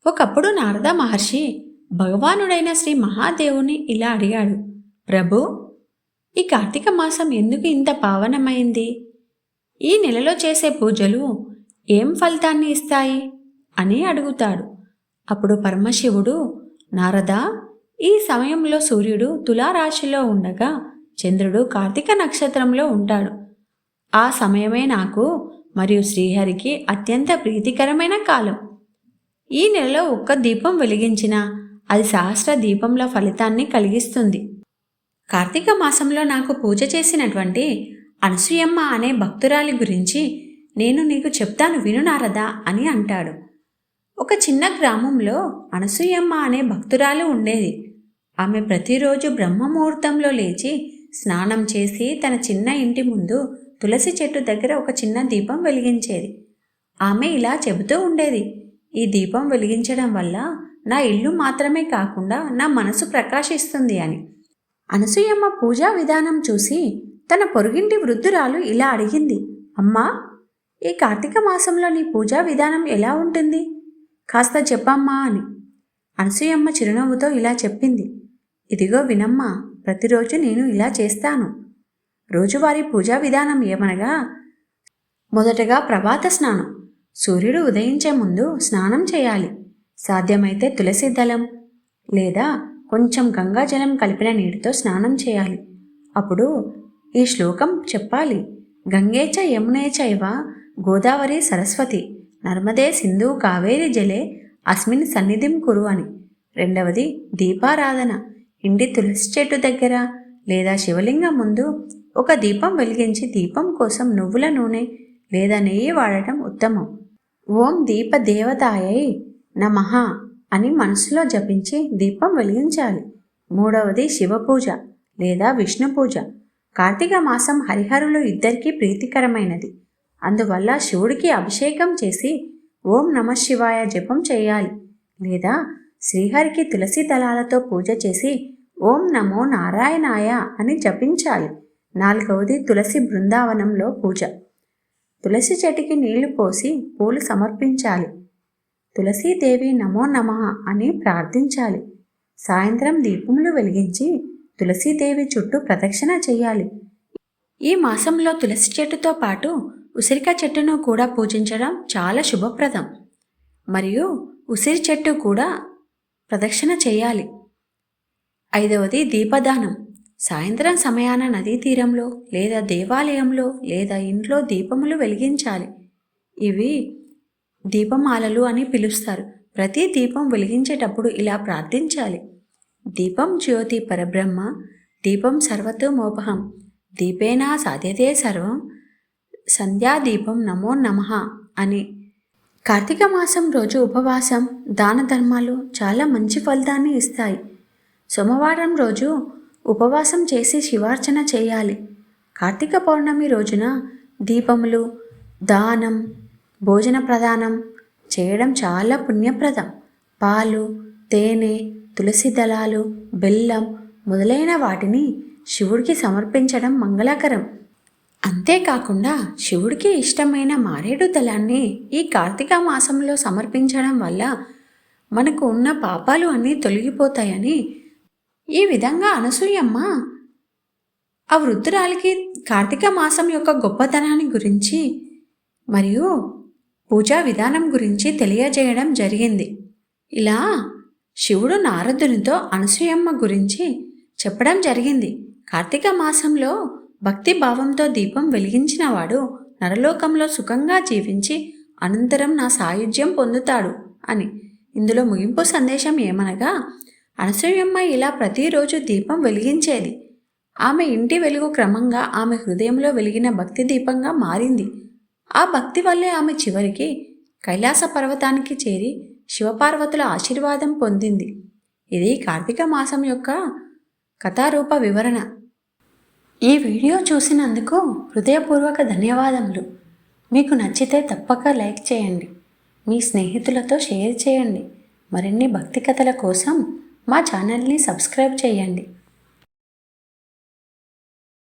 ఒకప్పుడు నారద మహర్షి భగవానుడైన శ్రీ మహాదేవుని ఇలా అడిగాడు. ప్రభు, ఈ కార్తీక మాసం ఎందుకు ఇంత పావనమైంది? ఈ నెలలో చేసే పూజలు ఏం ఫలితాన్ని ఇస్తాయి అని అడుగుతాడు. అప్పుడు పరమశివుడు, నారద, ఈ సమయంలో సూర్యుడు తులారాశిలో ఉండగా చంద్రుడు కార్తీక నక్షత్రంలో ఉంటాడు. ఆ సమయమే నాకు మరియు శ్రీహరికి అత్యంత ప్రీతికరమైన కాలం. ఈ నెలలో ఒక్క దీపం వెలిగించినా అది సహస్ర దీపంల ఫలితాన్ని కలిగిస్తుంది. కార్తీక మాసంలో నాకు పూజ చేసినటువంటి అనసూయమ్మ అనే భక్తురాలి గురించి నేను నీకు చెప్తాను విను నారదా అని అంటాడు. ఒక చిన్న గ్రామంలో అనసూయమ్మ అనే భక్తురాలు ఉండేది. ఆమె ప్రతిరోజు బ్రహ్మముహూర్తంలో లేచి స్నానం చేసి తన చిన్న ఇంటి ముందు తులసి చెట్టు దగ్గర ఒక చిన్న దీపం వెలిగించేది. ఆమె ఇలా చెబుతూ ఉండేది, ఈ దీపం వెలిగించడం వల్ల నా ఇల్లు మాత్రమే కాకుండా నా మనసు ప్రకాశిస్తుంది అని. అనసూయమ్మ పూజా విధానం చూసి తన పొరుగింటి వృద్ధురాలు ఇలా అడిగింది, అమ్మా, ఈ కార్తీక మాసంలో నీ పూజా విధానం ఎలా ఉంటుంది? కాస్త చెప్పమ్మా అని. అనసూయమ్మ చిరునవ్వుతో ఇలా చెప్పింది, ఇదిగో వినమ్మా, ప్రతిరోజు నేను ఇలా చేస్తాను. రోజువారీ పూజా విధానం ఏమనగా, మొదటగా ప్రభాత స్నానం. సూర్యుడు ఉదయించే ముందు స్నానం చేయాలి. సాధ్యమైతే తులసి దళం లేదా కొంచెం గంగాజలం కలిపిన నీటితో స్నానం చేయాలి. అప్పుడు ఈ శ్లోకం చెప్పాలి, గంగేచ యమునే చైవ గోదావరి సరస్వతి నర్మదే సింధు కావేరి జలే అస్మిన్ సన్నిధిం కురు అని. రెండవది దీపారాధన. ఇంటి తులసి చెట్టు దగ్గర లేదా శివలింగం ముందు ఒక దీపం వెలిగించి దీపం కోసం నువ్వుల నూనె లేదా నెయ్యి వాడటం ఉత్తమం. ఓం దీప దేవతాయై నమః అని మనసులో జపించి దీపం వెలిగించాలి. మూడవది శివపూజ లేదా విష్ణు పూజ. కార్తీక మాసం హరిహరులు ఇద్దరికీ ప్రీతికరమైనది. అందువల్ల శివుడికి అభిషేకం చేసి ఓం నమః శివాయ జపం చేయాలి. లేదా శ్రీహరికి తులసి దళాలతో పూజ చేసి ఓం నమో నారాయణాయ అని జపించాలి. నాలుగవది తులసి బృందావనంలో పూజ. తులసి చెట్టుకి నీళ్లు పోసి పూలు సమర్పించాలి. తులసీదేవి నమో నమః అని ప్రార్థించాలి. సాయంత్రం దీపములు వెలిగించి తులసీదేవి చుట్టూ ప్రదక్షిణ చేయాలి. ఈ మాసంలో తులసి చెట్టుతో పాటు ఉసిరిక చెట్టును కూడా పూజించడం చాలా శుభప్రదం. మరియు ఉసిరి చెట్టు కూడా ప్రదక్షిణ చేయాలి. ఐదవది దీపదానం. సాయంత్రం సమయాన నదీ తీరంలో లేదా దేవాలయంలో లేదా ఇంట్లో దీపములు వెలిగించాలి. ఇవి దీపమాలలు అని పిలుస్తారు. ప్రతి దీపం వెలిగించేటప్పుడు ఇలా ప్రార్థించాలి, దీపం జ్యోతి పరబ్రహ్మ, దీపం సర్వతోమోపహం, దీపేనా సాధ్యతే సర్వం, సంధ్యాదీపం నమో నమః అని. కార్తీక మాసం రోజు ఉపవాసం, దాన ధర్మాలు చాలా మంచి ఫలితాన్ని ఇస్తాయి. సోమవారం రోజు ఉపవాసం చేసి శివార్చన చేయాలి. కార్తీక పౌర్ణమి రోజున దీపములు, దానం, భోజన ప్రదానం చేయడం చాలా పుణ్యప్రదం. పాలు, తేనె, తులసి దళాలు, బెల్లం మొదలైన వాటిని శివుడికి సమర్పించడం మంగళకరం. అంతేకాకుండా శివుడికి ఇష్టమైన మారేడు దళాన్ని ఈ కార్తీక మాసంలో సమర్పించడం వల్ల మనకు ఉన్న పాపాలు అన్నీ తొలగిపోతాయని. ఈ విధంగా అనసూయమ్మ ఆ వృద్ధురాలికి కార్తీక మాసం యొక్క గొప్పతనాన్ని గురించి మరియు పూజా విధానం గురించి తెలియజేయడం జరిగింది. ఇలా శివుడు నారదునితో అనసూయమ్మ గురించి చెప్పడం జరిగింది. కార్తీక మాసంలో భక్తి భావంతో దీపం వెలిగించినవాడు నరలోకంలో సుఖంగా జీవించి అనంతరం నా సాయుధ్యం పొందుతాడు అని. ఇందులో ముగింపు సందేశం ఏమనగా, అనసూయమ్మ ఇలా ప్రతిరోజు దీపం వెలిగించేది. ఆమె ఇంటి వెలుగు క్రమంగా ఆమె హృదయంలో వెలిగిన భక్తి దీపంగా మారింది. ఆ భక్తి వల్లే ఆమె చివరికి కైలాస పర్వతానికి చేరి శివపార్వతుల ఆశీర్వాదం పొందింది. ఇది కార్తీక మాసం యొక్క కథారూప వివరణ. ఈ వీడియో చూసినందుకు హృదయపూర్వక ధన్యవాదములు. మీకు నచ్చితే తప్పక లైక్ చేయండి, మీ స్నేహితులతో షేర్ చేయండి. మరిన్ని భక్తి కథల కోసం మా ఛానల్ని సబ్స్క్రైబ్ చేయండి.